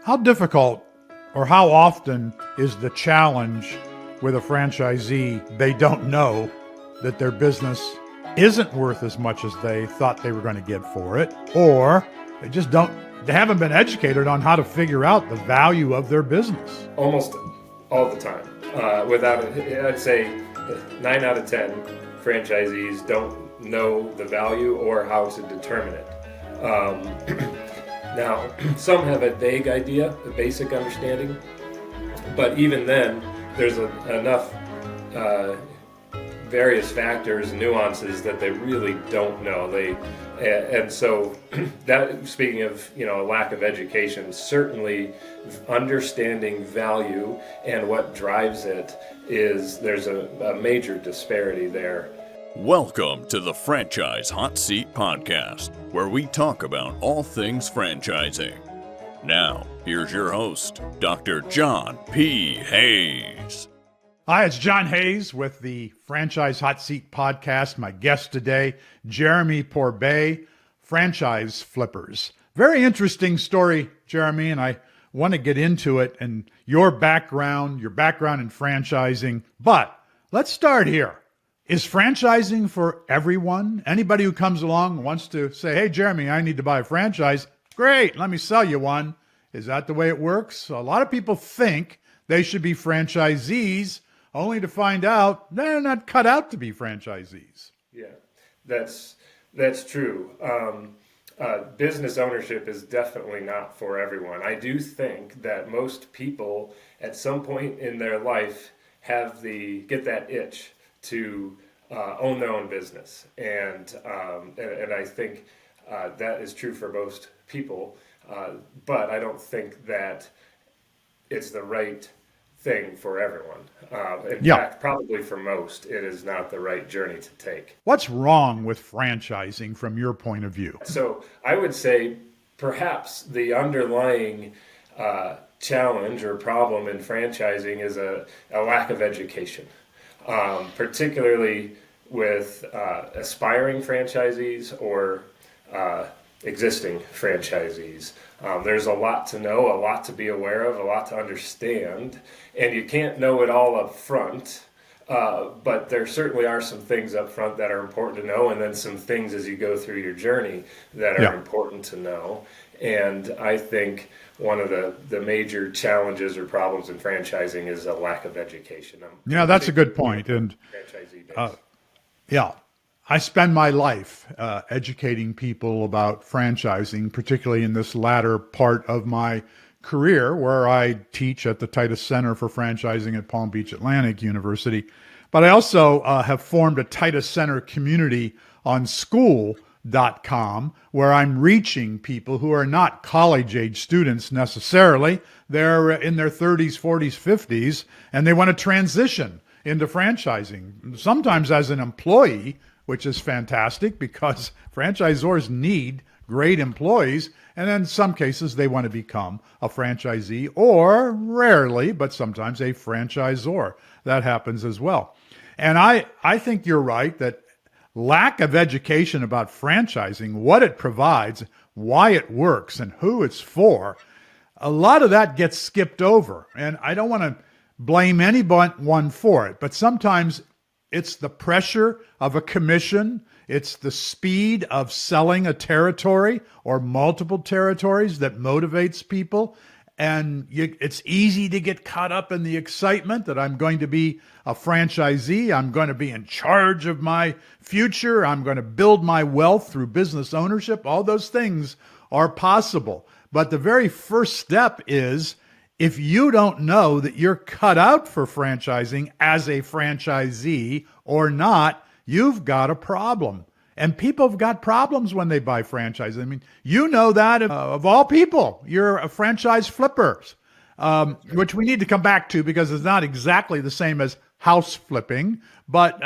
How difficult or how often is the challenge with a franchisee? They don't know that their business isn't worth as much as they thought they were going to get for it, or they haven't been educated on how to figure out the value of their business. Almost all the time. I'd say 9 out of 10 franchisees don't know the value or how to determine it. Now, some have a vague idea, a basic understanding, but even then, there's enough various factors and nuances that they really don't know. And so, that speaking of a lack of education, certainly understanding value and what drives it there's a major disparity there. Welcome to the Franchise Hot Seat Podcast, where we talk about all things franchising. Now, here's your host, Dr. John P. Hayes. Hi, it's John Hayes with the Franchise Hot Seat Podcast. My guest today, Jeremy Pourbaix, Franchise Flippers. Very interesting story, Jeremy, and I want to get into it and your background in franchising. But let's start here. Is franchising for everyone? Anybody who comes along wants to say, hey, Jeremy, I need to buy a franchise. Great, let me sell you one. Is that the way it works? A lot of people think they should be franchisees, only to find out they're not cut out to be franchisees. Yeah, that's true. Business ownership is definitely not for everyone. I do think that most people at some point in their life get that itch to own their own business, and I think that is true for most people. But I don't think that it's the right thing for everyone. In fact, probably for most, it is not the right journey to take. What's wrong with franchising from your point of view? So I would say perhaps the underlying challenge or problem in franchising is a lack of education. Particularly with aspiring franchisees or existing franchisees. There's a lot to know, a lot to be aware of, a lot to understand, and you can't know it all up front, but there certainly are some things up front that are important to know, and then some things as you go through your journey that are important to know. And I think one of the major challenges or problems in franchising is a lack of education. That's a good point. And I spend my life educating people about franchising, particularly in this latter part of my career where I teach at the Titus Center for Franchising at Palm Beach Atlantic University. But I also have formed a Titus Center community on school.com where I'm reaching people who are not college-age students necessarily. They're in their 30s, 40s, 50s, and they want to transition into franchising, sometimes as an employee, which is fantastic because franchisors need great employees, and in some cases they want to become a franchisee, or rarely, but sometimes a franchisor. That happens as well. And I think you're right that lack of education about franchising, what it provides, why it works, and who it's for, a lot of that gets skipped over. And I don't want to blame anyone for it, but sometimes it's the pressure of a commission, it's the speed of selling a territory or multiple territories that motivates people. And it's easy to get caught up in the excitement that I'm going to be a franchisee. I'm going to be in charge of my future. I'm going to build my wealth through business ownership. All those things are possible. But the very first step is if you don't know that you're cut out for franchising as a franchisee or not, you've got a problem. And people have got problems when they buy franchises. I mean, you know that of all people, you're a franchise flippers, which we need to come back to because it's not exactly the same as house flipping, but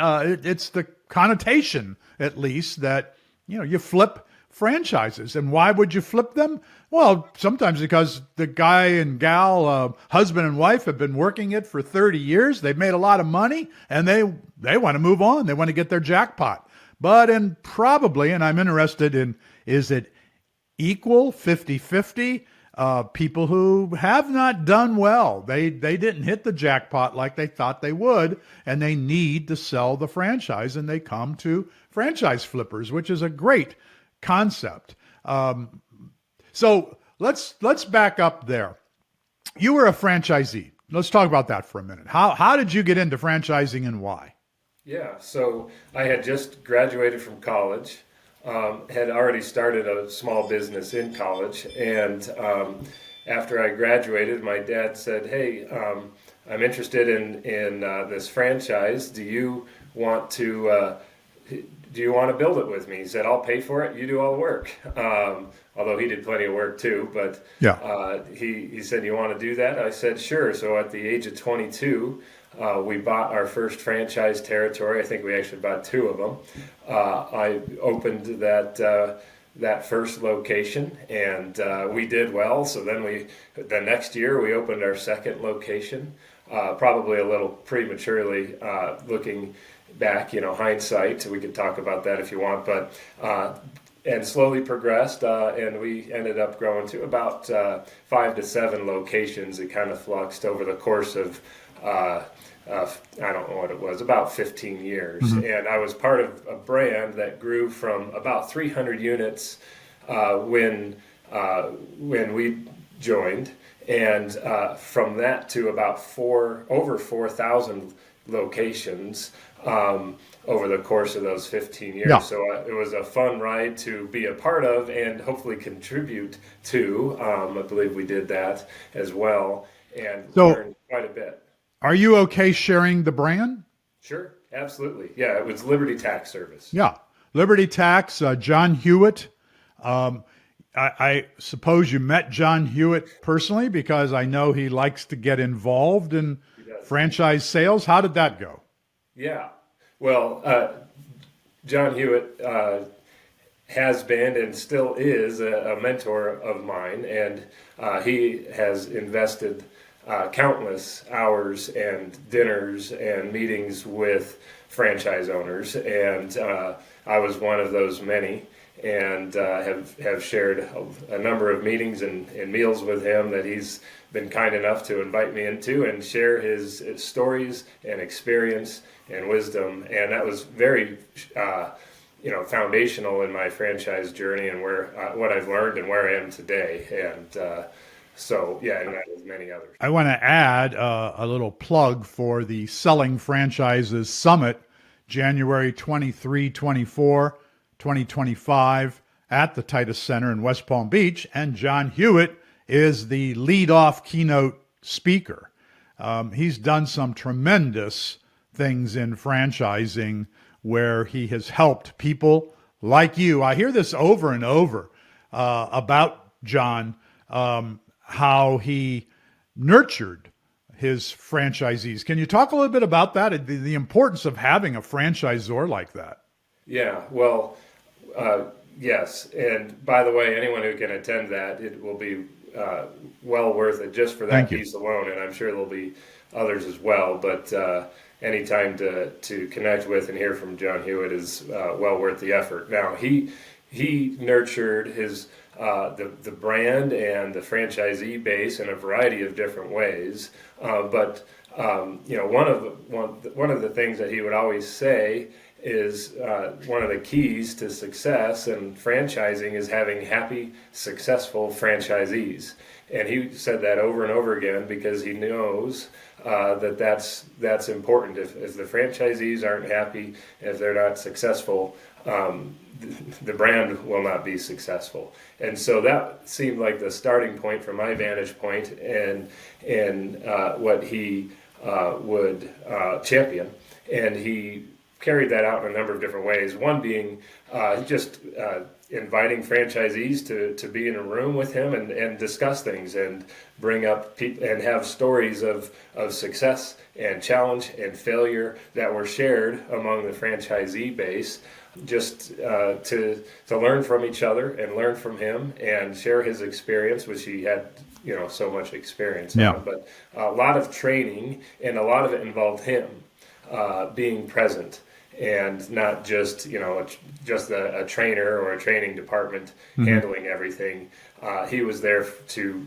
it's the connotation, at least, that you flip franchises. And why would you flip them? Well, sometimes because the guy and gal, husband and wife, have been working it for 30 years. They've made a lot of money, and they want to move on. They want to get their jackpot. But probably, and I'm interested in, is it equal, 50-50? people who have not done well. They didn't hit the jackpot like they thought they would, and they need to sell the franchise, and they come to franchise flippers, which is a great concept. So let's back up there. You were a franchisee. Let's talk about that for a minute. How did you get into franchising and why? Yeah, so I had just graduated from college, had already started a small business in college, and after I graduated, my dad said, "Hey, I'm interested in this franchise. Do you want to build it with me?" He said, "I'll pay for it. You do all the work." Although he did plenty of work too, but he said, "You want to do that?" I said, "Sure." So at the age of 22. We bought our first franchise territory. I think we actually bought 2 of them. I opened that first location, and we did well. So then the next year we opened our second location, probably a little prematurely, looking back, hindsight. We could talk about that if you want, but and slowly progressed, and we ended up growing to about 5 to 7 locations. It kind of fluxed over the course of I don't know what it was, about 15 years. And I was part of a brand that grew from about 300 units when we joined, and from that to about over 4,000 locations over the course of those 15 years. Yeah. So it was a fun ride to be a part of and hopefully contribute to. I believe we did that as well, and learned quite a bit. Are you okay sharing the brand? Sure, absolutely. Yeah, it was Liberty Tax Service. Yeah. Liberty Tax, John Hewitt. I suppose you met John Hewitt personally, because I know he likes to get involved in franchise sales. How did that go? Yeah. Well, John Hewitt has been and still is a mentor of mine, and he has invested countless hours and dinners and meetings with franchise owners, and I was one of those many, and have shared a number of meetings and meals with him that he's been kind enough to invite me into and share his stories and experience and wisdom, and that was very foundational in my franchise journey and where what I've learned and where I am today, and so, yeah, and that is many others. I want to add a little plug for the Selling Franchises Summit, January 23, 24, 2025 at the Titus Center in West Palm Beach. And John Hewitt is the lead-off keynote speaker. He's done some tremendous things in franchising where he has helped people like you. I hear this over and over about John, how he nurtured his franchisees. Can you talk a little bit about that, the importance of having a franchisor like that? Yeah, well, yes. And by the way, anyone who can attend that, it will be well worth it just for that piece alone. And I'm sure there'll be others as well. But any time to connect with and hear from John Hewitt is well worth the effort. Now, he nurtured his the brand and the franchisee base in a variety of different ways. But one of the things that he would always say is one of the keys to success in franchising is having happy, successful franchisees. And he said that over and over again because he knows that's important. If the franchisees aren't happy, if they're not successful, the brand will not be successful. And so that seemed like the starting point from my vantage point and what he would champion. And he carried that out in a number of different ways. One being just inviting franchisees to be in a room with him and discuss things and bring up people and have stories of success and challenge and failure that were shared among the franchisee base, just to learn from each other and learn from him and share his experience, which he had so much experience on. But a lot of training, and a lot of it involved him being present and not just, just a trainer or a training department handling everything. He was there to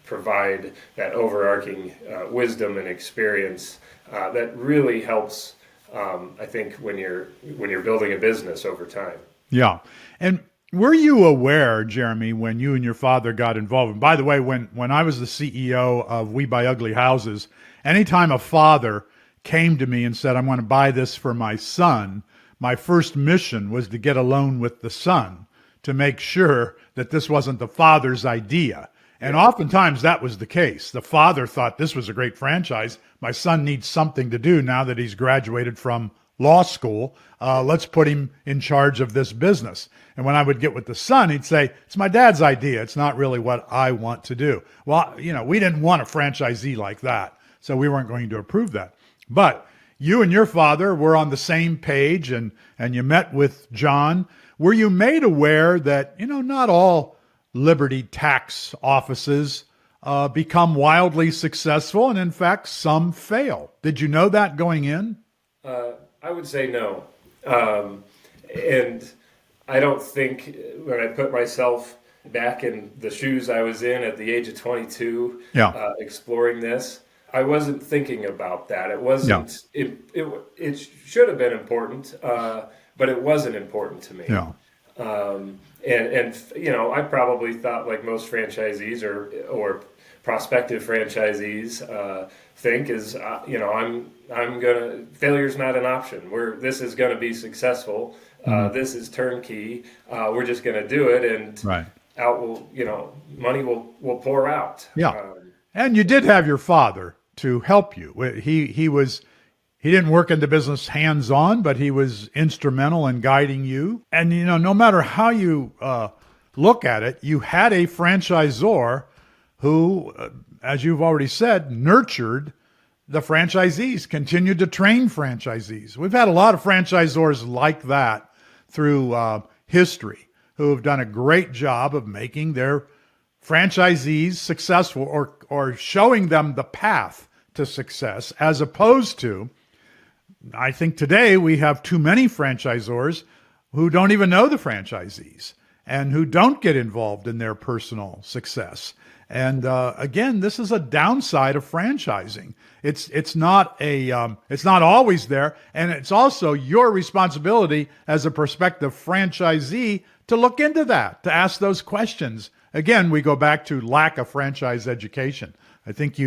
provide that overarching wisdom and experience that really helps, I think, when you're building a business over time. Yeah. And were you aware, Jeremy, when you and your father got involved? And by the way, when I was the CEO of We Buy Ugly Houses, anytime a father came to me and said, "I'm going to buy this for my son," my first mission was to get a loan with the son to make sure that this wasn't the father's idea. And oftentimes that was the case. The father thought this was a great franchise. My son needs something to do now that he's graduated from law school. Let's put him in charge of this business. And when I would get with the son, he'd say, "It's my dad's idea. It's not really what I want to do." Well, we didn't want a franchisee like that, so we weren't going to approve that. But you and your father were on the same page, and you met with John. Were you made aware that, not all Liberty tax offices become wildly successful, and in fact, some fail? Did you know that going in? I would say no. And I don't think when I put myself back in the shoes I was in at the age of 22, exploring this, I wasn't thinking about that. It wasn't. Yeah. It should have been important, but it wasn't important to me. Yeah. And I probably thought, like most franchisees or prospective franchisees think, is failure's not an option. This is gonna be successful. This is turnkey. We're just gonna do it, and out will money will pour out. Yeah. And you did have your father to help you. He didn't work in the business hands-on, but he was instrumental in guiding you. And, no matter how you look at it, you had a franchisor who, as you've already said, nurtured the franchisees, continued to train franchisees. We've had a lot of franchisors like that through history who have done a great job of making their franchisees successful or showing them the path to success, as opposed to, I think today we have too many franchisors who don't even know the franchisees and who don't get involved in their personal success. And again, this is a downside of franchising. It's not always there, and it's also your responsibility as a prospective franchisee to look into that, to ask those questions. Again, we go back to lack of franchise education. I think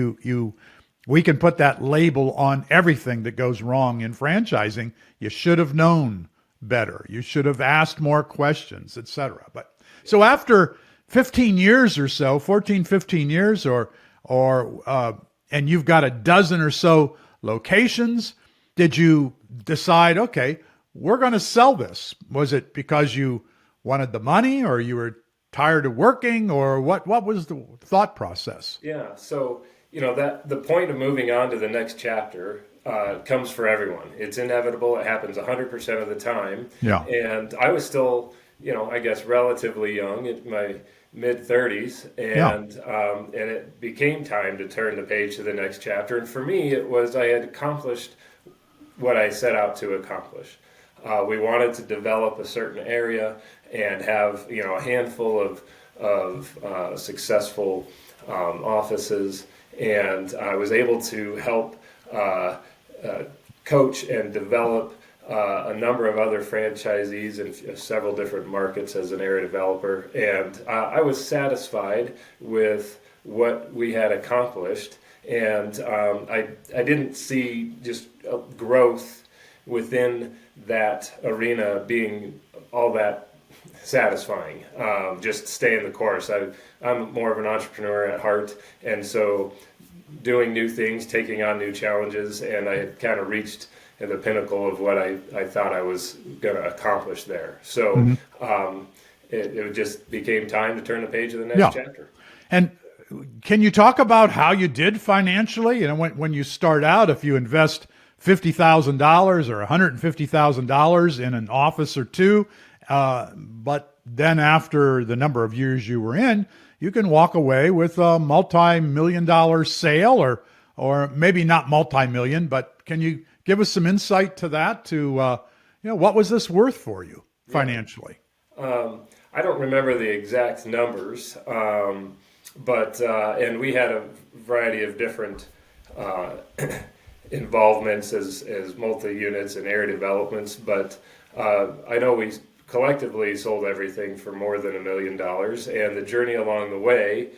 we can put that label on everything that goes wrong in franchising. You should have known better. You should have asked more questions, etc. But so after 15 years or so, 14, 15 years, and you've got a dozen or so locations, did you decide, okay, we're going to sell this? Was it because you wanted the money, or you were tired of working, or what was the thought process? Yeah. So, that the point of moving on to the next chapter comes for everyone. It's inevitable. It happens 100% of the time. Yeah. And I was still, I guess relatively young, in my mid-30s, and it became time to turn the page to the next chapter. And for me, it was I had accomplished what I set out to accomplish. We wanted to develop a certain area and have a handful of successful offices, and I was able to help coach and develop a number of other franchisees in several different markets as an area developer, and I was satisfied with what we had accomplished, and I didn't see just growth within that arena being all that satisfying. Just staying the course. I'm more of an entrepreneur at heart, and so doing new things, taking on new challenges, and I had kind of reached the pinnacle of what I thought I was going to accomplish there. So it just became time to turn the page to the next chapter. And can you talk about how you did financially? When you start out, if you invest $50,000 or $150,000 in an office or two, but then after the number of years you were in, you can walk away with a multi-million-dollar sale, or maybe not multi-million, but can you give us some insight to that, to what was this worth for you financially? I don't remember the exact numbers, but and we had a variety of different involvements as multi-units and area developments, but I know we collectively sold everything for more than $1 million, and the journey along the way,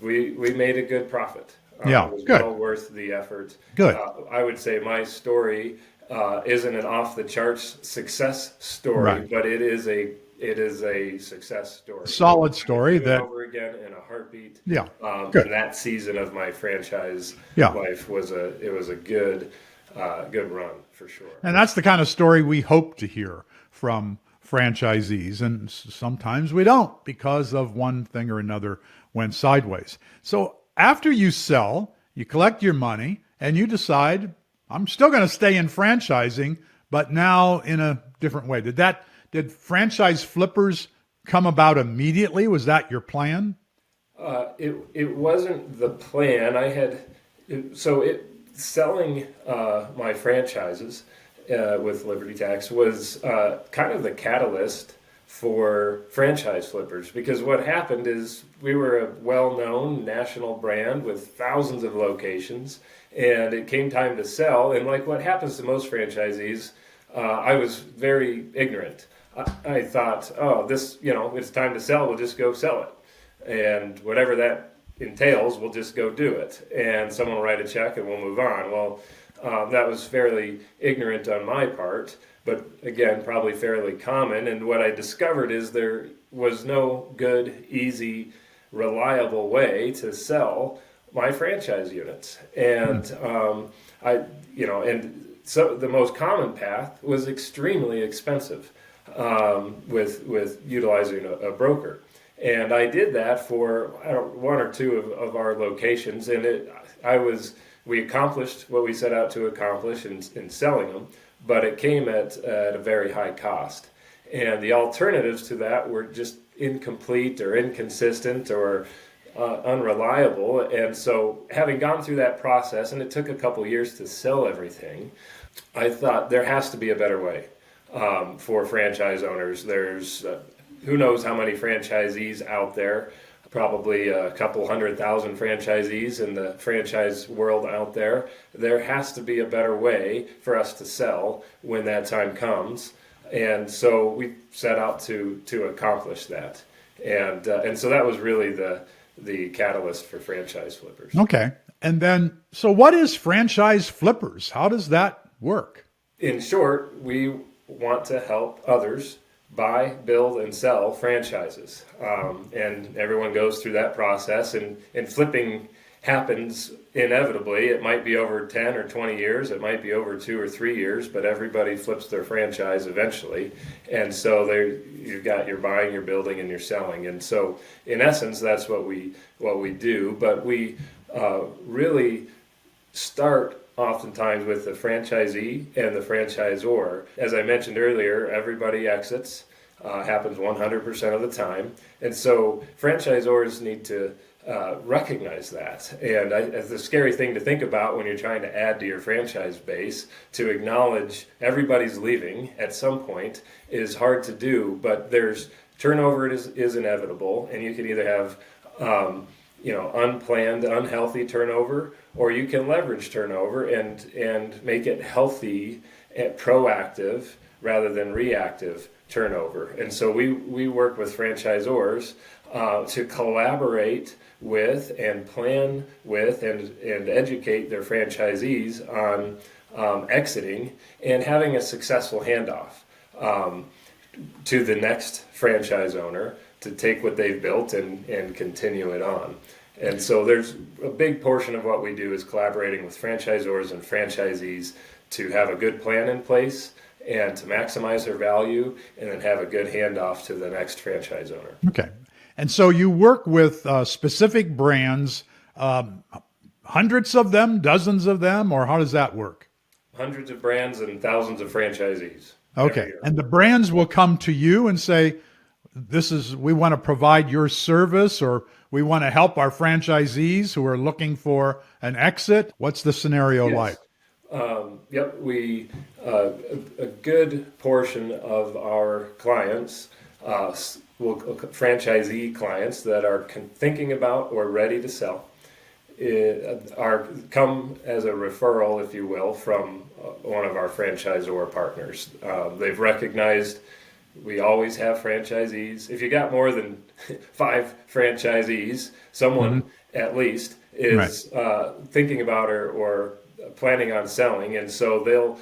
we made a good profit. Yeah, it was good. well worth the effort. Good. I would say my story isn't an off the charts success story, Right. but it is a success story. Solid story I could do it that, over again in a heartbeat. yeah, good. And that season of my franchise Yeah. life was a good run for sure. And that's the kind of story we hope to hear from franchisees. And sometimes we don't because of one thing or another went sideways. So after you sell, you collect your money and you decide, I'm still going to stay in franchising, but now in a different way. Did franchise flippers come about immediately? Was that your plan? It wasn't the plan. Selling my franchises with Liberty Tax was kind of the catalyst for franchise flippers, because what happened is we were a well-known national brand with thousands of locations, and it came time to sell. And like what happens to most franchisees, I was very ignorant. I thought, it's time to sell, we'll just go sell it. And whatever that entails, we'll just go do it. And someone will write a check and we'll move on. Well, that was fairly ignorant on my part, but again, probably fairly common. And what I discovered is there was no good, easy, reliable way to sell my franchise units. And so the most common path was extremely expensive with utilizing a broker. And I did that for one or two of our locations, and we accomplished what we set out to accomplish in selling them, but it came at a very high cost. And the alternatives to that were just incomplete or inconsistent or unreliable. And so having gone through that process, and it took a couple years to sell everything, I thought there has to be a better way for franchise owners. There's who knows how many franchisees out there, probably a couple 100,000 franchisees in the franchise world out there. There has to be a better way for us to sell when that time comes. And so we set out to accomplish that. And so that was really the catalyst for franchise flippers. Okay. And then, so what is franchise flippers? How does that work? In short, we want to help others buy, build, and sell franchises. And everyone goes through that process, and flipping happens inevitably. It might be over 10 or 20 years, it might be over 2 or 3 years, but everybody flips their franchise eventually. And so you're buying, you're building, and you're selling. And so in essence, that's what we do. But we really start oftentimes with the franchisee and the franchisor. As I mentioned earlier, everybody exits, happens 100% of the time. And so franchisors need to recognize that. And it's a scary thing to think about when you're trying to add to your franchise base. To acknowledge everybody's leaving at some point is hard to do, but there's turnover is inevitable, and you can either have unplanned, unhealthy turnover, or you can leverage turnover and make it healthy and proactive rather than reactive turnover. And so we work with franchisors to collaborate with and plan with and educate their franchisees on exiting and having a successful handoff to the next franchise owner to take what they've built and continue it on. And so there's a big portion of what we do is collaborating with franchisors and franchisees to have a good plan in place and to maximize their value, and then have a good handoff to the next franchise owner. Okay. And so you work with specific brands, hundreds of them, dozens of them, or how does that work? Hundreds of brands and thousands of franchisees. Okay. And the brands will come to you and say, we want to provide your service, or we want to help our franchisees who are looking for an exit. What's the scenario like? Yep, a good portion of our clients, franchisee clients that are thinking about or ready to sell, come as a referral, if you will, from one of our franchisor partners. They've recognized we always have franchisees. If you got more than 5 franchisees, someone at least is thinking about or planning on selling, and so they'll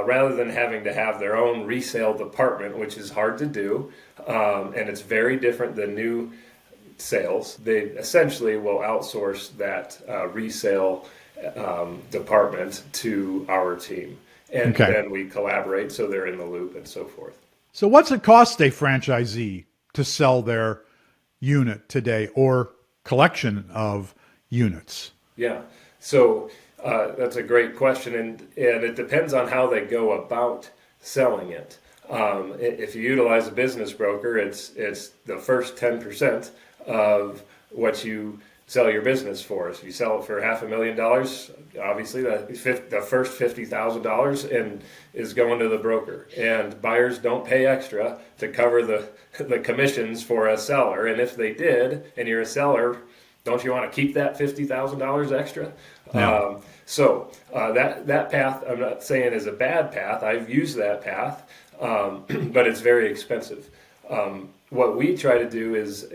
rather than having to have their own resale department, which is hard to do, and it's very different than new sales, they essentially will outsource that resale department to our team, and then we collaborate so they're in the loop and so forth. So what's it cost a franchisee to sell their unit today or collection of units? Yeah, so that's a great question, and it depends on how they go about selling it. If you utilize a business broker, it's the first 10% of what you sell your business for. If you sell it for $500,000, obviously the first $50,000 and is going to the broker. And buyers don't pay extra to cover the commissions for a seller. And if they did, and you're a seller, don't you want to keep that $50,000 extra? Yeah. That path, I'm not saying is a bad path. I've used that path, but it's very expensive. What we try to do is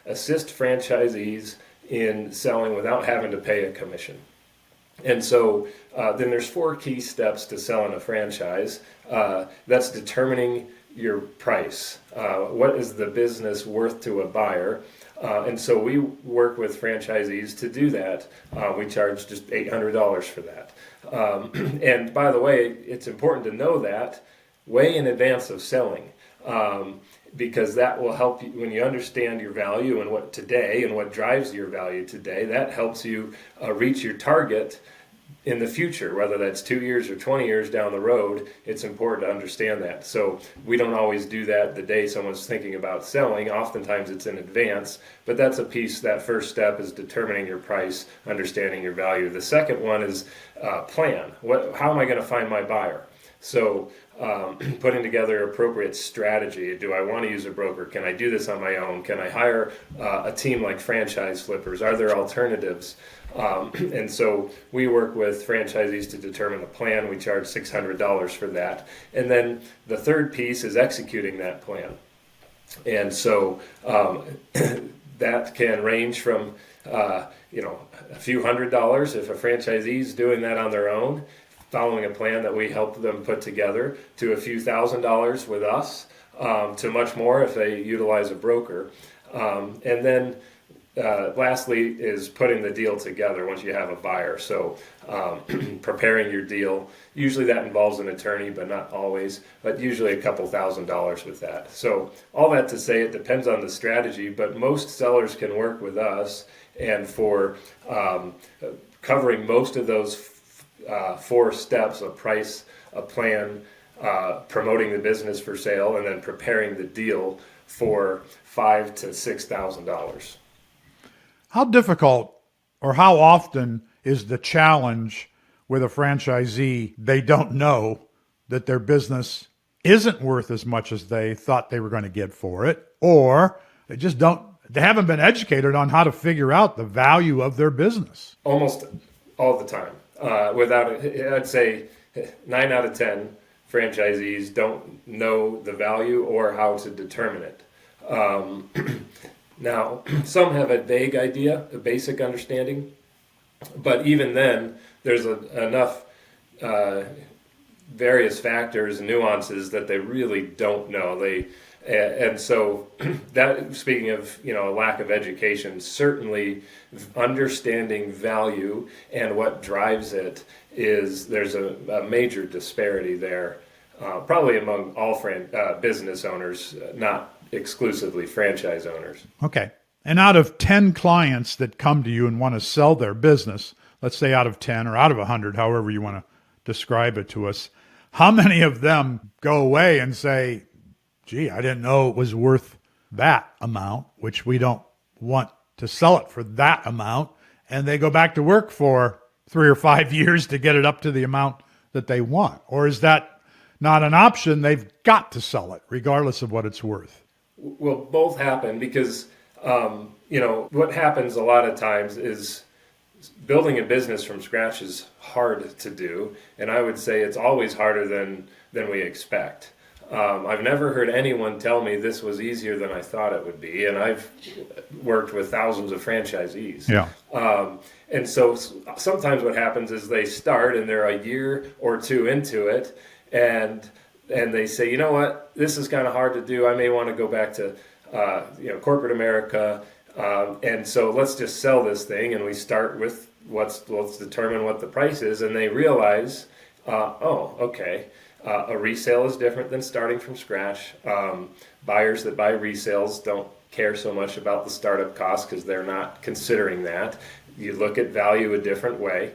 assist franchisees in selling without having to pay a commission. And so then there's 4 key steps to selling a franchise. That's determining your price. What is the business worth to a buyer? And so we work with franchisees to do that. We charge just $800 for that. And by the way, it's important to know that way in advance of selling, because that will help you when you understand your value and what drives your value today. That helps you reach your target in the future, whether that's 2 years or 20 years down the road. It's important to understand that. So we don't always do that the day someone's thinking about selling. Oftentimes it's in advance, but that's a piece. That first step is determining your price, understanding your value. The second one is plan. How am I going to find my buyer? So putting together appropriate strategy. Do I want to use a broker? Can I do this on my own? Can I hire a team like franchise flippers? Are there alternatives? And so we work with franchisees to determine a plan. We charge $600 for that. And then the third piece is executing that plan. And so that can range from a few $100s if a franchisee is doing that on their own, following a plan that we help them put together, to a few $1,000s with us, to much more if they utilize a broker. And then lastly is putting the deal together once you have a buyer. So preparing your deal, usually that involves an attorney, but not always, but usually a couple $1,000s with that. So all that to say, it depends on the strategy, but most sellers can work with us, and for covering most of those 4 steps: a price, a plan, promoting the business for sale, and then preparing the deal for $5,000 to $6,000. How difficult or how often is the challenge with a franchisee? They don't know that their business isn't worth as much as they thought they were going to get for it, or they haven't been educated on how to figure out the value of their business. Almost all the time. I'd say 9 out of 10 franchisees don't know the value or how to determine it. Now, some have a vague idea, a basic understanding, but even then, there's enough various factors and nuances that they really don't know. And so that, speaking of, a lack of education, certainly understanding value and what drives it there's a major disparity there, probably among all business owners, not exclusively franchise owners. Okay. And out of 10 clients that come to you and want to sell their business, let's say out of 10 or out of 100, however you want to describe it to us, how many of them go away and say, gee, I didn't know it was worth that amount, which we don't want to sell it for that amount, and they go back to work for 3 or 5 years to get it up to the amount that they want? Or is that not an option? They've got to sell it regardless of what it's worth. Well, both happen because, what happens a lot of times is building a business from scratch is hard to do. And I would say it's always harder than we expect. I've never heard anyone tell me this was easier than I thought it would be. And I've worked with thousands of franchisees. Yeah. And so sometimes what happens is they start and they're a year or two into it, and they say, you know what, this is kind of hard to do. I may want to go back to corporate America, and so let's just sell this thing. And we start with let's determine what the price is, and they realize, okay, a resale is different than starting from scratch. Buyers that buy resales don't care so much about the startup costs because they're not considering that. You look at value a different way,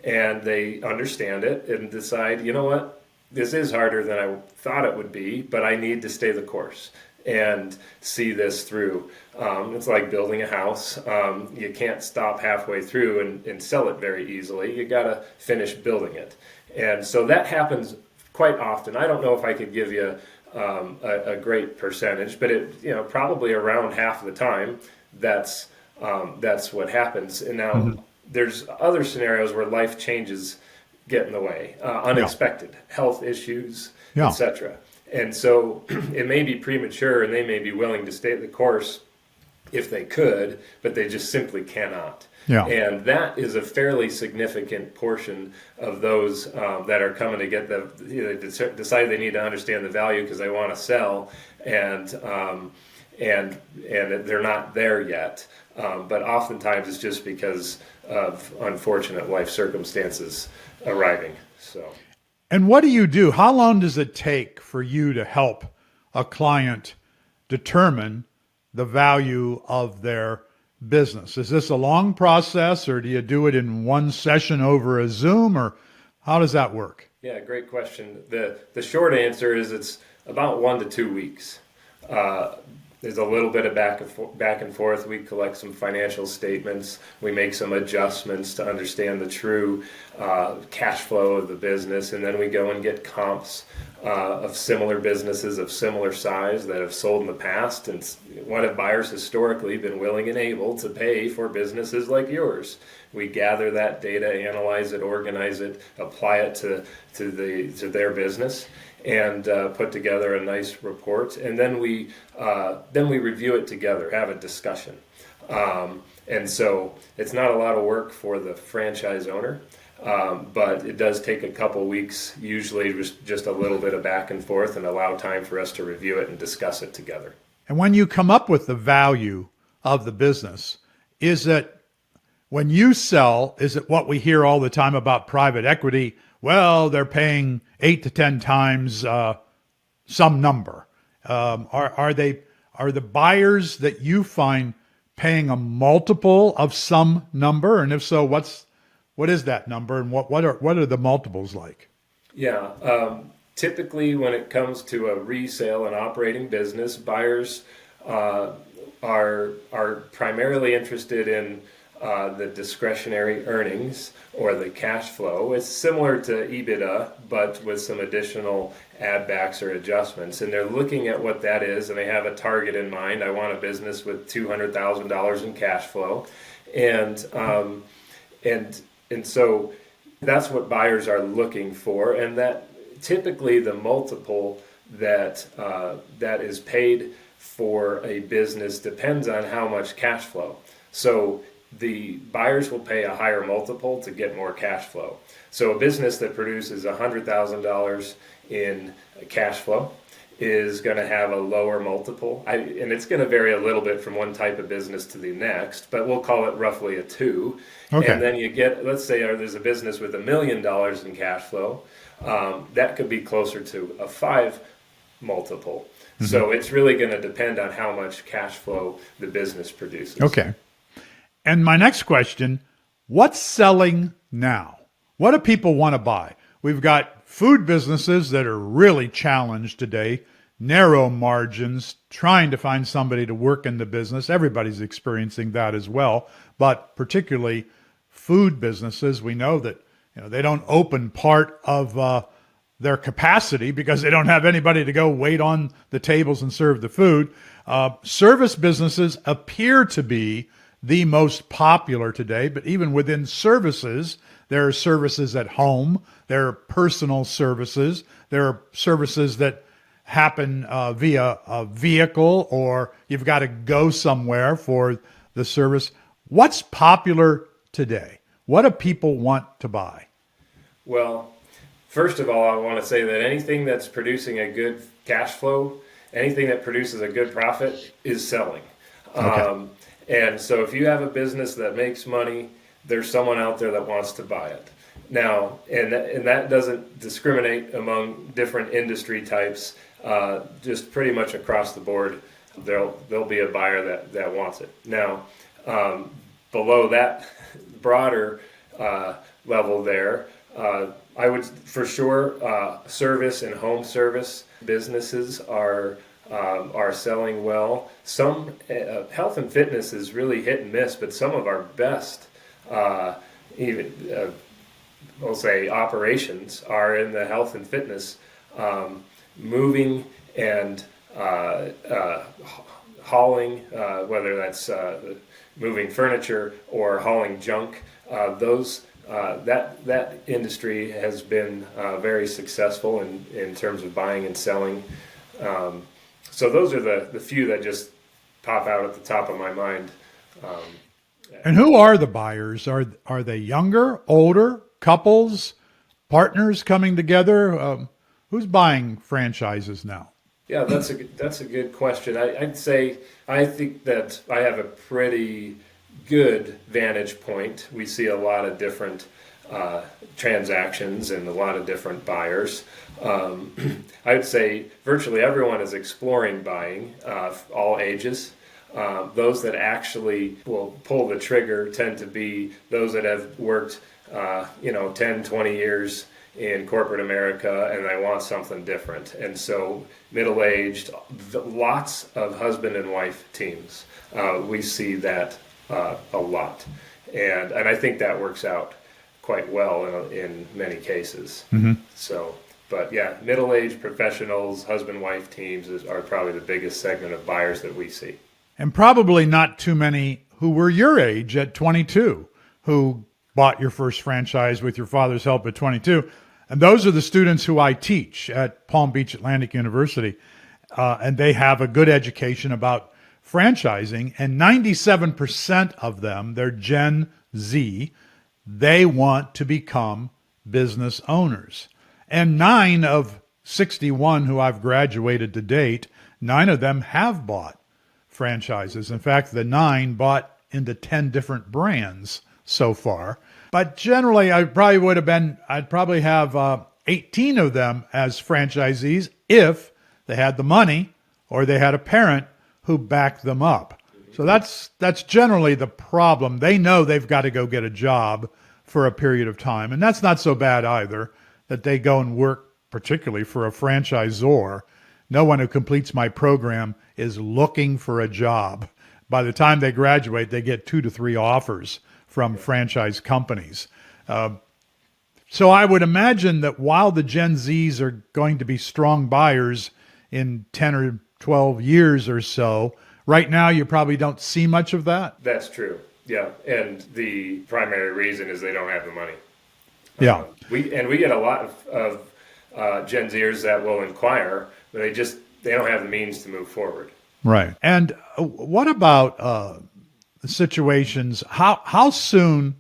and they understand it and decide, you know what, this is harder than I thought it would be, but I need to stay the course and see this through. It's like building a house. You can't stop halfway through and sell it very easily. You got to finish building it. And so that happens quite often. I don't know if I could give you a great percentage, but it probably around half of the time that's what happens. And now there's other scenarios where life changes get in the way, unexpected health issues, etc. And so it may be premature, and they may be willing to stay the course if they could, but they just simply cannot. Yeah. And that is a fairly significant portion of those that are coming to get decide they need to understand the value because they want to sell, and they're not there yet. But oftentimes it's just because of unfortunate life circumstances arriving. So. And what do you do? How long does it take for you to help a client determine the value of their business? Is this a long process, or do you do it in one session over a Zoom, or how does that work? Yeah, great question. The short answer is it's about 1 to 2 weeks. There's a little bit of back and forth. We collect some financial statements. We make some adjustments to understand the true cash flow of the business, and then we go and get comps of similar businesses of similar size that have sold in the past, and what have buyers historically been willing and able to pay for businesses like yours. We gather that data, analyze it, organize it, apply it to their business, and put together a nice report, and then we review it together, have a discussion, and so it's not a lot of work for the franchise owner, but it does take a couple weeks, usually just a little bit of back and forth, and allow time for us to review it and discuss it together. And when you come up with the value of the business, is it when you sell, is it what we hear all the time about private equity? Well, they're paying 8 to 10 times some number. Are the buyers that you find paying a multiple of some number? And if so, what is that number, and what are the multiples like? Yeah, typically when it comes to a resale and operating business, buyers are primarily interested in the discretionary earnings or the cash flow. It's similar to EBITDA, but with some additional add backs or adjustments. And they're looking at what that is, and they have a target in mind. I want a business with $200,000 in cash flow. And so that's what buyers are looking for. And that typically the multiple that is paid for a business depends on how much cash flow. So the buyers will pay a higher multiple to get more cash flow. So a business that produces $100,000 in cash flow is going to have a lower multiple. And it's going to vary a little bit from one type of business to the next, but we'll call it roughly a 2. Okay. And then you get, let's say there's a business with $1 million in cash flow. That could be closer to a 5 multiple. Mm-hmm. So it's really going to depend on how much cash flow the business produces. Okay. And my next question, what's selling now? What do people want to buy? We've got food businesses that are really challenged today, narrow margins, trying to find somebody to work in the business. Everybody's experiencing that as well, but particularly food businesses, we know that they don't open part of their capacity because they don't have anybody to go wait on the tables and serve the food. Service businesses appear to be the most popular today, but even within services, there are services at home, there are personal services, there are services that happen via a vehicle, or you've got to go somewhere for the service. What's popular today? What do people want to buy? Well, first of all, I want to say that anything that's producing a good cash flow, anything that produces a good profit is selling. Okay. And so if you have a business that makes money, there's someone out there that wants to buy it. Now, and that doesn't discriminate among different industry types, just pretty much across the board, there'll be a buyer that wants it. Now, below that broader level there, I would for sure service and home service businesses are selling well. Some health and fitness is really hit and miss, but some of our best we'll say operations are in the health and fitness, moving and hauling, whether that's moving furniture or hauling junk. That industry has been very successful in terms of buying and selling. So those are the few that just pop out at the top of my mind. And who are the buyers? Are they younger, older, couples, partners coming together? Who's buying franchises now? Yeah, that's a good question. I'd say I think that I have a pretty good vantage point. We see a lot of different transactions and a lot of different buyers. I would say virtually everyone is exploring buying, all ages. Those that actually will pull the trigger tend to be those that have worked 10, 20 years in corporate America, and they want something different. And so middle-aged, lots of husband and wife teams. We see that a lot. And I think that works out quite well in many cases. Mm-hmm. So, but yeah, middle-aged professionals, husband-wife teams are probably the biggest segment of buyers that we see. And probably not too many who were your age at 22, who bought your first franchise with your father's help at 22. And those are the students who I teach at Palm Beach Atlantic University. And they have a good education about franchising. And 97% of them, they're Gen Z, they want to become business owners. And 9 of 61 who I've graduated to date, 9 of them have bought franchises. In fact, the 9 bought into 10 different brands so far. But generally, I'd probably have 18 of them as franchisees if they had the money or they had a parent who backed them up. So that's generally the problem. They know they've got to go get a job for a period of time. And that's not so bad either, that they go and work particularly for a franchisor. No one who completes my program is looking for a job. By the time they graduate, they get 2 to 3 offers from franchise companies. So I would imagine that while the Gen Zs are going to be strong buyers in 10 or 12 years or so, right now you probably don't see much of that. That's true. Yeah. And the primary reason is they don't have the money. Yeah. We get a lot of Gen Zers that will inquire, but they don't have the means to move forward. Right. And what about situations? How soon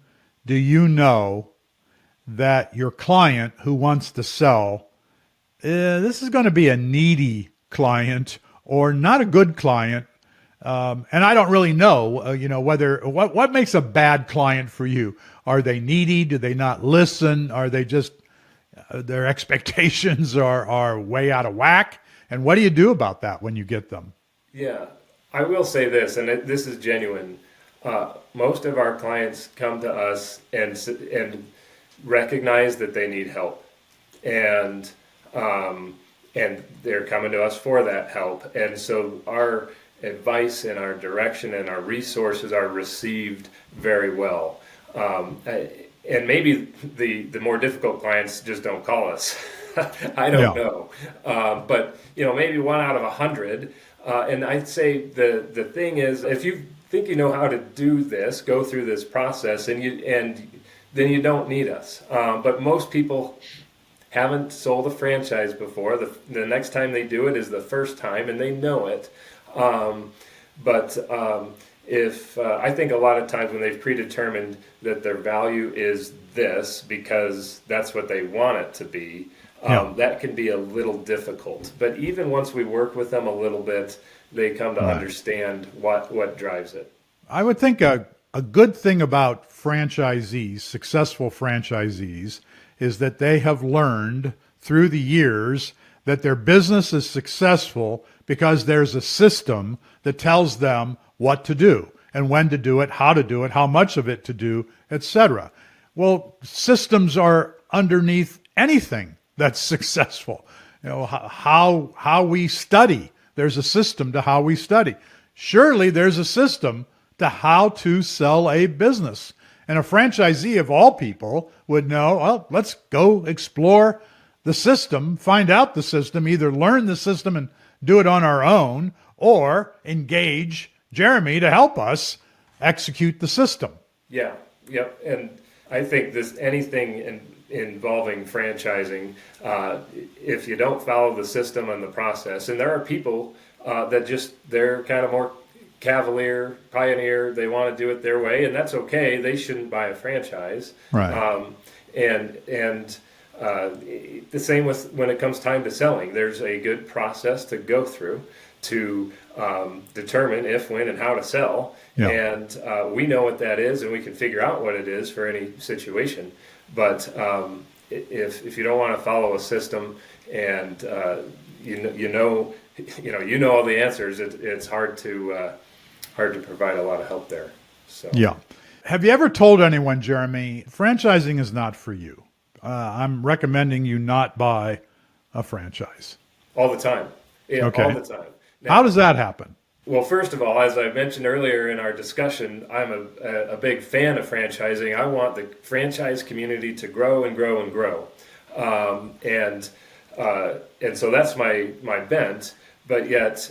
do you know that your client who wants to sell, this is going to be a needy client or not a good client? And I don't really know, what makes a bad client for you? Are they needy? Do they not listen? Are they just, their expectations are way out of whack? And what do you do about that when you get them? Yeah, I will say this, and this is genuine. Most of our clients come to us and recognize that they need help, and they're coming to us for that help. And so our advice and our direction and our resources are received very well. And maybe the more difficult clients just don't call us. I don't know. But maybe 1 out of 100. And I'd say the thing is, if you think you know how to do this, go through this process, and then you don't need us. But most people haven't sold a franchise before. The next time they do it is the first time, and they know it. If I think a lot of times when they've predetermined that their value is this because that's what they want it to be, that can be a little difficult. But even once we work with them a little bit, they come to understand what drives it. I would think a good thing about franchisees, successful franchisees, is that they have learned through the years that their business is successful because there's a system that tells them what to do and when to do it, how much of it to do, etc. Well, systems are underneath anything that's successful. How we study. There's a system to how we study. Surely there's a system to how to sell a business. And a franchisee of all people would know, well, let's go explore the system, find out the system, either learn the system and do it on our own, or engage Jeremy to help us execute the system. Yeah, yep. And I think anything involving franchising, if you don't follow the system and the process, and there are people that they're kind of more cavalier, pioneer, they want to do it their way, and that's okay. They shouldn't buy a franchise. Right. The same with when it comes time to selling. There's a good process to go through to determine if, when, and how to sell. Yeah. And we know what that is, and we can figure out what it is for any situation. But if you don't want to follow a system and you know all the answers, it's hard to provide a lot of help there. So yeah. Have you ever told anyone, Jeremy, franchising is not for you? I'm recommending you not buy a franchise. All the time. Yeah, okay. All the time. Now, how does that happen? Well, first of all, as I mentioned earlier in our discussion, I'm a big fan of franchising. I want the franchise community to grow and grow and grow. And so that's my bent. But yet,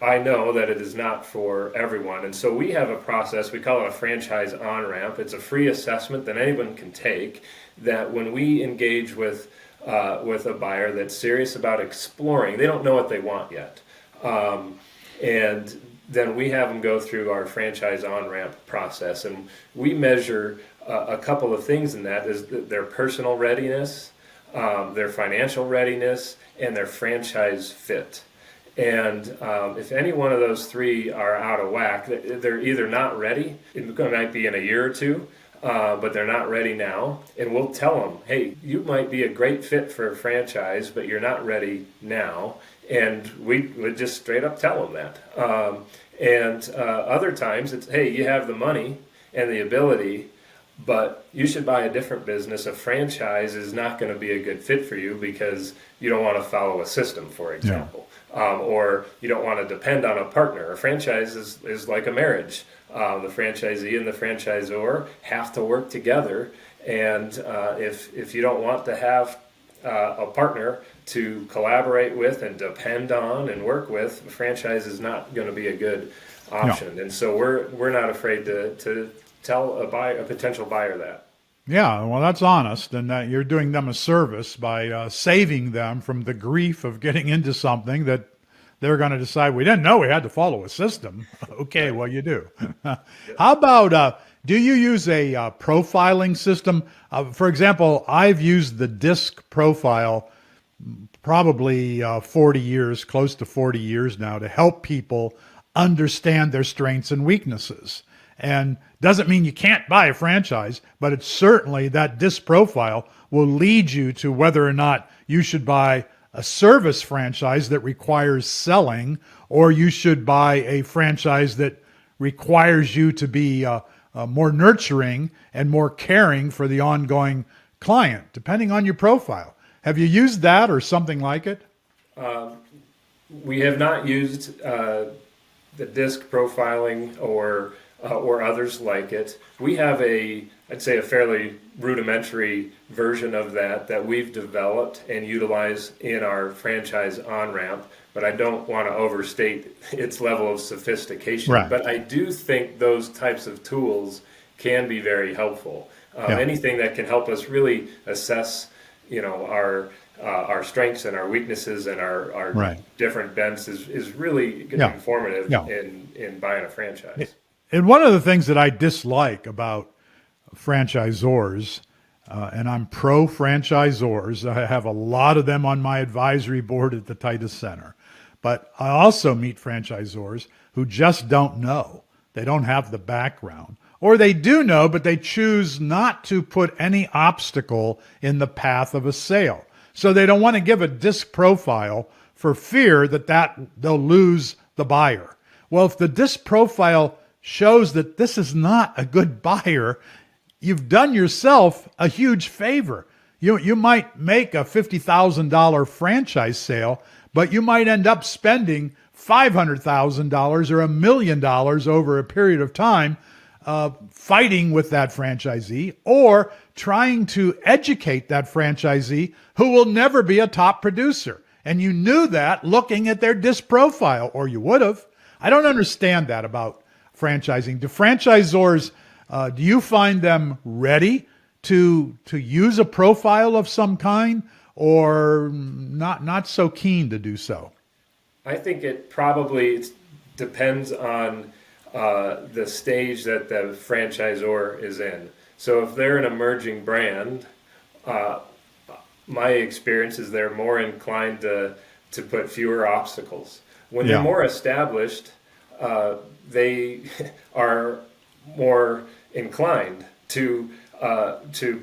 I know that it is not for everyone. And so we have a process, we call it a franchise on-ramp. It's a free assessment that anyone can take, that when we engage with a buyer that's serious about exploring, they don't know what they want yet. And then we have them go through our franchise on-ramp process. And we measure a couple of things in that, is their personal readiness, their financial readiness, and their franchise fit. And if any one of those three are out of whack, they're either not ready, it might be in a year or two, but they're not ready now. And we'll tell them, hey, you might be a great fit for a franchise, but you're not ready now. And we would just straight up tell them that. Other times it's, hey, you have the money and the ability, but you should buy a different business. A franchise is not going to be a good fit for you because you don't want to follow a system, for example. Yeah. Or you don't want to depend on a partner. A franchise is like a marriage. The franchisee and the franchisor have to work together. And if you don't want to have a partner to collaborate with and depend on and work with, a franchise is not going to be a good option. No. And so we're not afraid to tell a potential buyer that. Yeah, well, that's honest, and that you're doing them a service by saving them from the grief of getting into something that they're going to decide, we didn't know we had to follow a system. Okay, well, you do. How about, do you use a profiling system? For example, I've used the DISC profile probably 40 years, close to 40 years now, to help people understand their strengths and weaknesses. And doesn't mean you can't buy a franchise, but it's certainly that DISC profile will lead you to whether or not you should buy a service franchise that requires selling, or you should buy a franchise that requires you to be more nurturing and more caring for the ongoing client, depending on your profile. Have you used that or something like it? We have not used the DISC profiling or or others like it. We have I'd say a fairly rudimentary version of that we've developed and utilize in our franchise on-ramp, but I don't want to overstate its level of sophistication. Right. But I do think those types of tools can be very helpful. Anything that can help us really assess, our strengths and our weaknesses and our Right. different bents is really informative in buying a franchise. And one of the things that I dislike about franchisors, and I'm pro franchisors, I have a lot of them on my advisory board at the Titus Center, but I also meet franchisors who just don't know. They don't have the background. Or they do know, but they choose not to put any obstacle in the path of a sale. So they don't want to give a disc profile for fear that they'll lose the buyer. Well, if the disc profile shows that this is not a good buyer, you've done yourself a huge favor. You might make a $50,000 franchise sale, but you might end up spending $500,000 or $1 million over a period of time fighting with that franchisee or trying to educate that franchisee who will never be a top producer. And you knew that looking at their disc profile, or you would have. I don't understand that about franchising. Do franchisors, do you find them ready to use a profile of some kind, or not so keen to do so? I think it probably depends on the stage that the franchisor is in. So if they're an emerging brand, my experience is they're more inclined to put fewer obstacles. When they're more established, they are more inclined to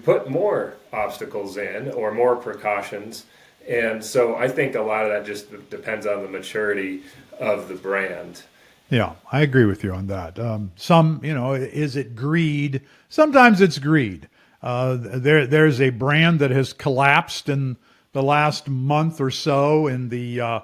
put more obstacles in or more precautions. And so I think a lot of that just depends on the maturity of the brand. Yeah, I agree with you on that. Some, is it greed? Sometimes it's greed. There's a brand that has collapsed in the last month or so in the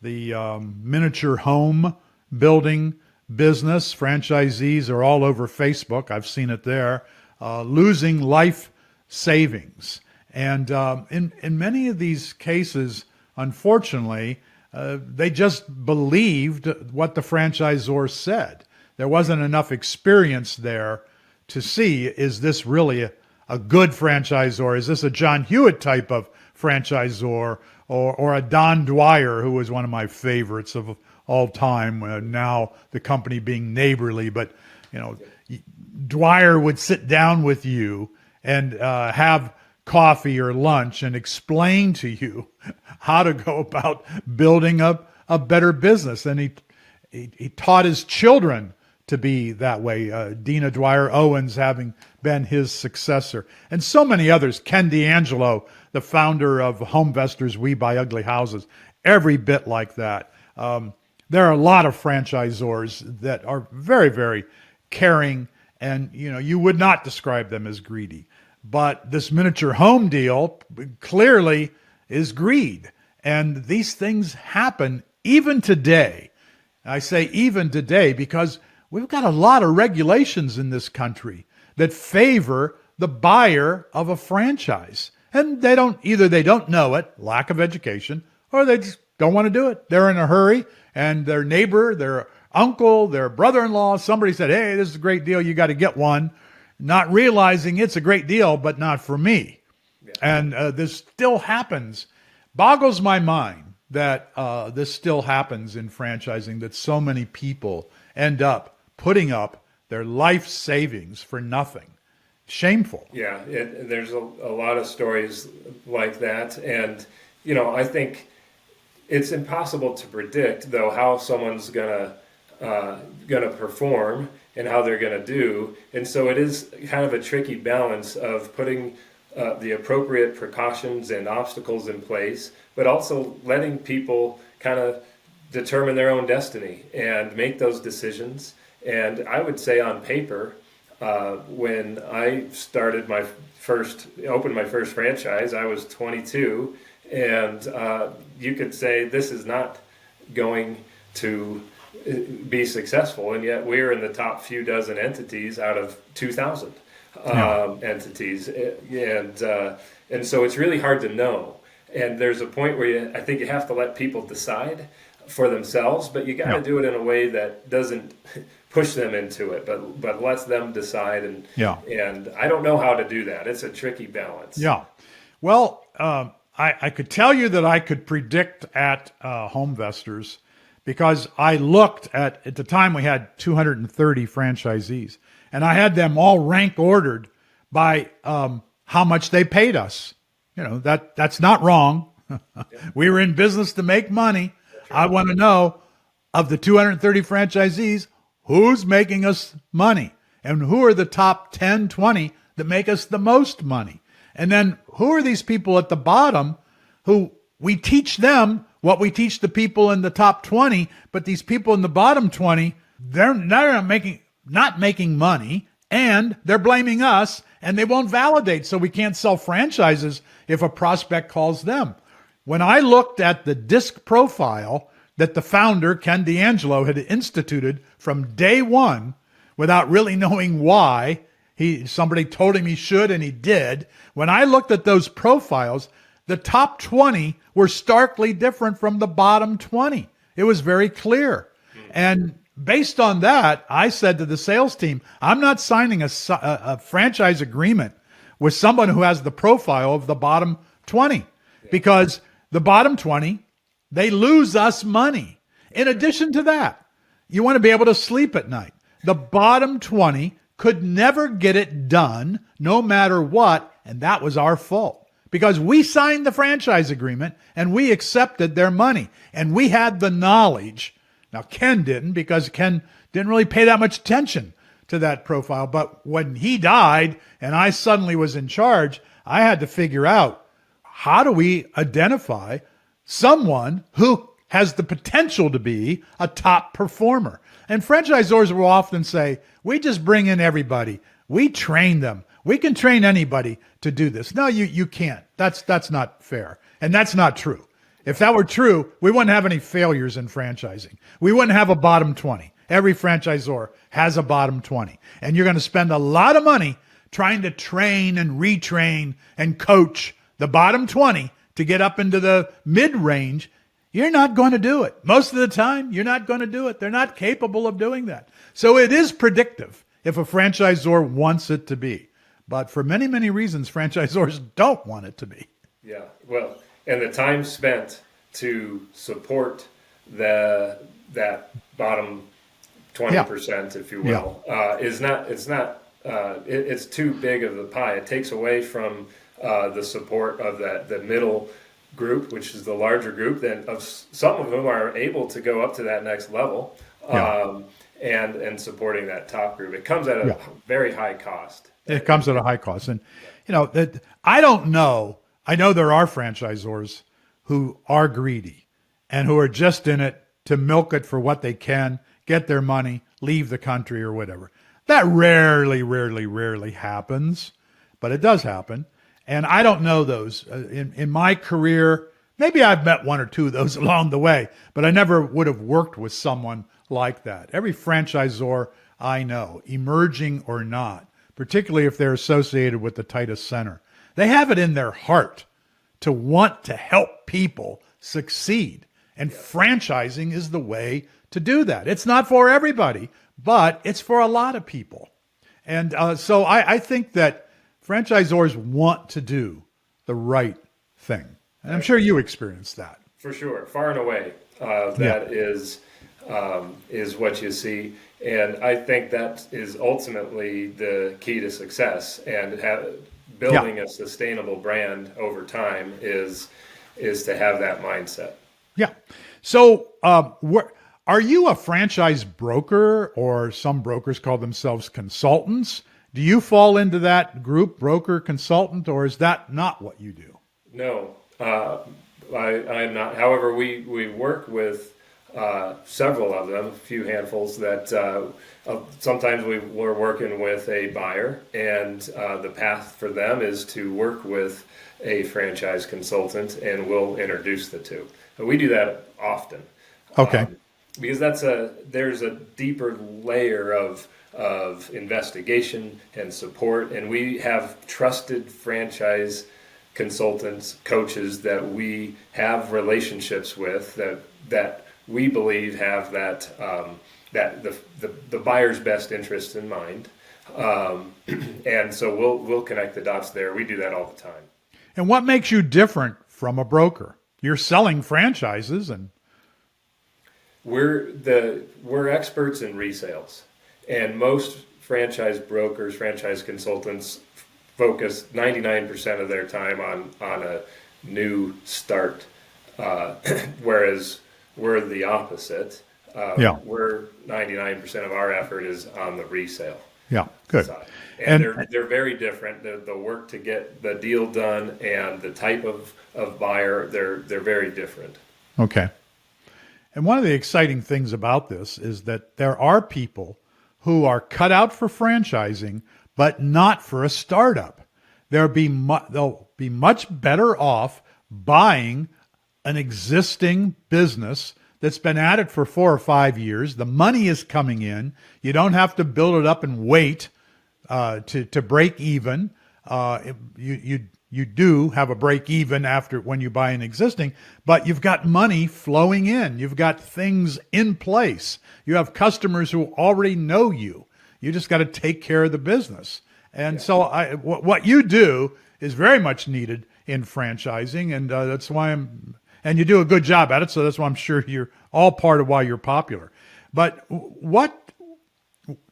miniature home building business. Franchisees are all over Facebook. I've seen it there, losing life savings. And in many of these cases, unfortunately, they just believed what the franchisor said. There wasn't enough experience there to see, is this really a good franchisor? Is this a John Hewitt type of franchisor, or a Don Dwyer, who was one of my favorites of all time, now the company being Neighborly. But, Dwyer would sit down with you and have coffee or lunch and explain to you how to go about building up a better business. And he taught his children to be that way. Dina Dwyer Owens having been his successor, and so many others. Ken D'Angelo, the founder of Homevestors We Buy Ugly Houses, every bit like that. There are a lot of franchisors that are very, very caring, and you would not describe them as greedy. But this miniature home deal clearly is greed. And these things happen even today. I say even today because we've got a lot of regulations in this country that favor the buyer of a franchise. And they don't know it, lack of education, or they just don't want to do it. They're in a hurry, and their neighbor, their uncle, their brother-in-law, somebody said, hey, this is a great deal, you got to get one. Not realizing it's a great deal, but not for me. Yeah. And this still happens. Boggles my mind that this still happens in franchising, that so many people end up putting up their life savings for nothing. Shameful. Yeah, there's a lot of stories like that. And, I think it's impossible to predict, though, how someone's gonna perform and how they're going to do. And so it is kind of a tricky balance of putting the appropriate precautions and obstacles in place, but also letting people kind of determine their own destiny and make those decisions. And I would say on paper, when I opened my first franchise, I was 22, and you could say this is not going to be successful, and yet we're in the top few dozen entities out of 2,000 entities, and so it's really hard to know. And there's a point where I think you have to let people decide for themselves, but you got to do it in a way that doesn't push them into it, but lets them decide. And I don't know how to do that. It's a tricky balance. Yeah. Well, I could tell you that I could predict at Homevestors, because I looked at the time we had 230 franchisees, and I had them all rank ordered by how much they paid us. That's not wrong. We were in business to make money. I want to know, of the 230 franchisees, who's making us money, and who are the top 10, 20 that make us the most money. And then who are these people at the bottom who we teach them what we teach the people in the top 20, but these people in the bottom 20, they're not making money, and they're blaming us, and they won't validate, so we can't sell franchises if a prospect calls them. When I looked at the disc profile that the founder, Ken D'Angelo, had instituted from day one, without really knowing why, somebody told him he should, and he did. When I looked at those profiles, the top 20 were starkly different from the bottom 20. It was very clear. And based on that, I said to the sales team, I'm not signing a franchise agreement with someone who has the profile of the bottom 20, because the bottom 20, they lose us money. In addition to that, you want to be able to sleep at night. The bottom 20 could never get it done no matter what, and that was our fault, because we signed the franchise agreement and we accepted their money, and we had the knowledge. Now, Ken didn't, because Ken didn't really pay that much attention to that profile. But when he died and I suddenly was in charge, I had to figure out, how do we identify someone who has the potential to be a top performer? And franchisors will often say, we just bring in everybody. We train them. We can train anybody to do this. No, you can't. That's not fair. And that's not true. If that were true, we wouldn't have any failures in franchising. We wouldn't have a bottom 20. Every franchisor has a bottom 20. And you're going to spend a lot of money trying to train and retrain and coach the bottom 20 to get up into the mid-range. You're not going to do it. Most of the time, you're not going to do it. They're not capable of doing that. So it is predictive if a franchisor wants it to be. But for many, many reasons, franchisors don't want it to be. Yeah, well, and the time spent to support that bottom 20%, if you will, it's too big of the pie. It takes away from the support of the middle group, which is the larger group. Then of some of them are able to go up to that next level, and supporting that top group. It comes at a very high cost. It comes at a high cost, and I don't know. I know there are franchisors who are greedy and who are just in it to milk it for what they can, get their money, leave the country or whatever. That rarely happens, but it does happen. And I don't know those. In my career, maybe I've met one or two of those along the way, but I never would have worked with someone like that. Every franchisor I know, emerging or not, particularly if they're associated with the Titus Center, they have it in their heart to want to help people succeed. And franchising is the way to do that. It's not for everybody, but it's for a lot of people. And so I think that franchisors want to do the right thing. And I'm sure you experienced that. For sure. Far and away, that is what you see. And I think that is ultimately the key to success, and building a sustainable brand over time is to have that mindset. Yeah. So are you a franchise broker, or some brokers call themselves consultants? Do you fall into that group, broker, consultant, or is that not what you do? No, I'm not. However, we work with several of them, a few handfuls that sometimes we're working with a buyer, and the path for them is to work with a franchise consultant, and we'll introduce the two. But we do that often. Okay. because there's a deeper layer of investigation and support, and we have trusted franchise consultants, coaches that we have relationships with that we believe have that the buyer's best interest in mind, and so we'll connect the dots there. We do that all the time. And what makes you different from a broker? You're selling franchises, and we're experts in resales, and most franchise brokers, franchise consultants focus 99% of their time on a new start, whereas we're the opposite. We're 99% of our effort is on the resale. Yeah, good. Side. And they're very different. The work to get the deal done and the type of buyer, they're very different. Okay. And one of the exciting things about this is that there are people who are cut out for franchising, but not for a startup. They'll be much better off buying an existing business that's been at it for 4 or 5 years. The money is coming in. You don't have to build it up and wait to break even. You do have a break even after when you buy an existing, but you've got money flowing in. You've got things in place. You have customers who already know you. You just got to take care of the business. And so what you do is very much needed in franchising, and that's why and you do a good job at it, so that's why I'm sure you're all part of why you're popular. But what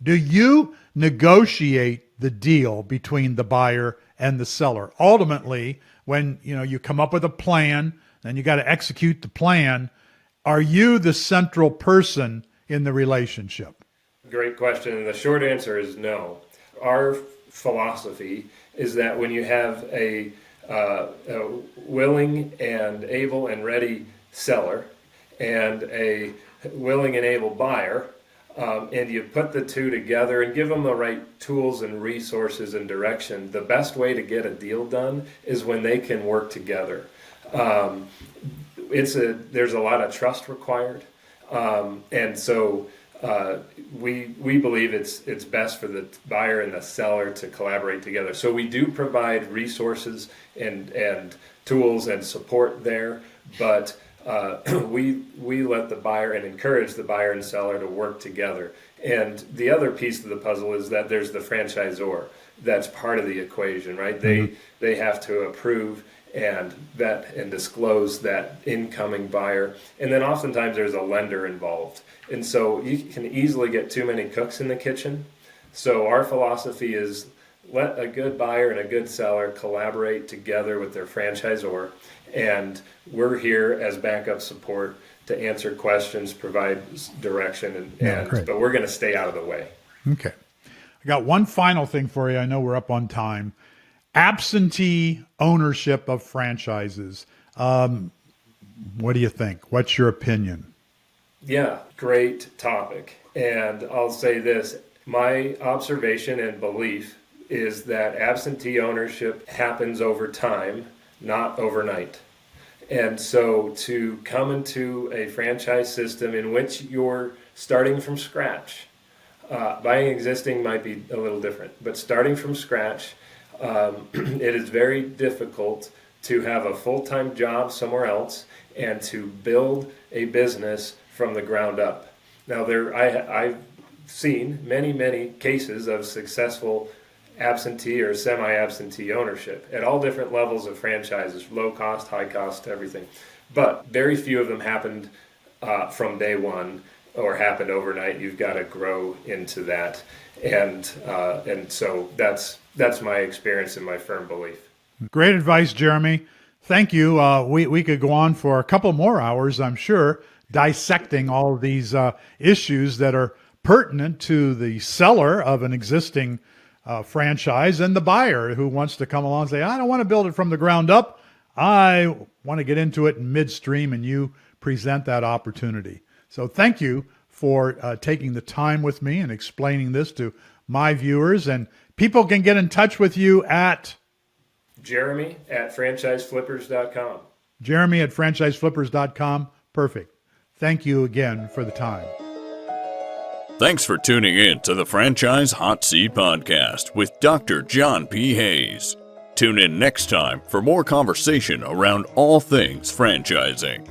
do you negotiate the deal between the buyer and the seller? Ultimately, when you come up with a plan and you got to execute the plan, are you the central person in the relationship? Great question. And the short answer is no. Our philosophy is that when you have a willing and able and ready seller and a willing and able buyer, and you put the two together and give them the right tools and resources and direction, the best way to get a deal done is when they can work together. There's a lot of trust required, and so we believe it's best for the buyer and the seller to collaborate together. So we do provide resources and tools and support there, but we let the buyer and encourage the buyer and seller to work together. And the other piece of the puzzle is that there's the franchisor. That's part of the equation, right? Mm-hmm. They have to approve and vet and disclose that incoming buyer. And then oftentimes there's a lender involved. And so you can easily get too many cooks in the kitchen. So our philosophy is let a good buyer and a good seller collaborate together with their franchisor. And we're here as backup support to answer questions, provide direction, but we're going to stay out of the way. Okay. I got one final thing for you. I know we're up on time. Absentee ownership of franchises. What do you think? What's your opinion? Yeah, great topic. And I'll say this, my observation and belief is that absentee ownership happens over time, not overnight. And so to come into a franchise system in which you're starting from scratch, buying existing might be a little different, but starting from scratch, it is very difficult to have a full-time job somewhere else and to build a business from the ground up. Now, I've seen many cases of successful absentee or semi-absentee ownership at all different levels of franchises, low cost, high cost, everything. But very few of them happened from day one or happened overnight. You've got to grow into that. And so that's my experience and my firm belief. Great advice, Jeremy. Thank you. We could go on for a couple more hours, I'm sure, dissecting all of these issues that are pertinent to the seller of an existing franchise and the buyer who wants to come along and say, I don't want to build it from the ground up. I want to get into it in midstream, and you present that opportunity. So thank you for taking the time with me and explaining this to my viewers. And people can get in touch with you at Jeremy at franchiseflippers.com. Jeremy at franchiseflippers.com. Perfect. Thank you again for the time. Thanks for tuning in to the Franchise Hot Seat Podcast with Dr. John P. Hayes. Tune in next time for more conversation around all things franchising.